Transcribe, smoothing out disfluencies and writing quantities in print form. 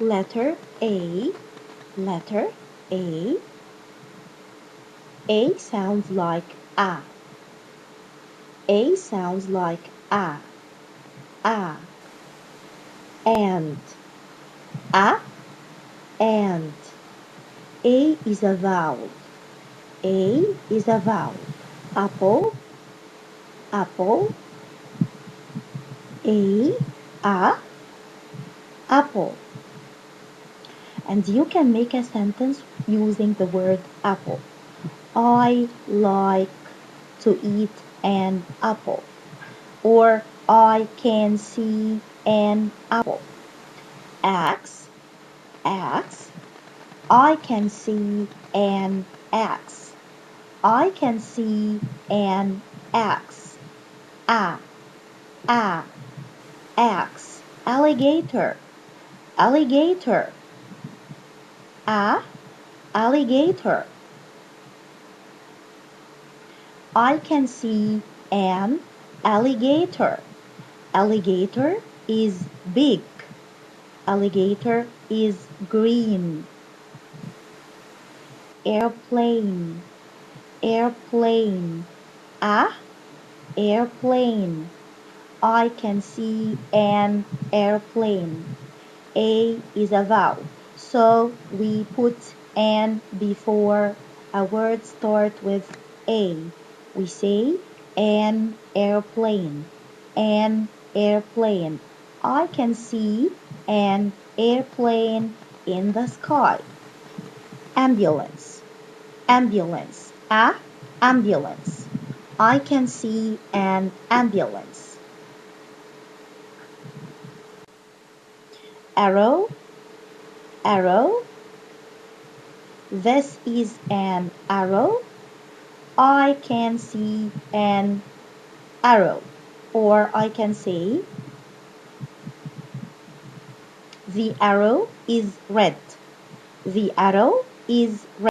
Letter A. Letter A. A sounds like a. A sounds like a. A. And. A. And. A is a vowel. A is a vowel. Apple. Apple. A. Apple. And you can make a sentence using the word apple. I like to eat an apple. Or I can see an apple. Axe. Axe. I can see an axe. I can see an axe. A. Axe. Alligator. Alligator. Alligator. I can see an alligator. Alligator is big. Alligator is green. Airplane. Airplane. Airplane. I can see an airplane. A is a vowel, so we put an before a word start with A. We say an airplane. An airplane. I can see an airplane in the sky. Ambulance. Ambulance. Ambulance. I can see an ambulance. Arrow. Arrow. This is an arrow. I can see an arrow. Or I can say the arrow is red. The arrow is red.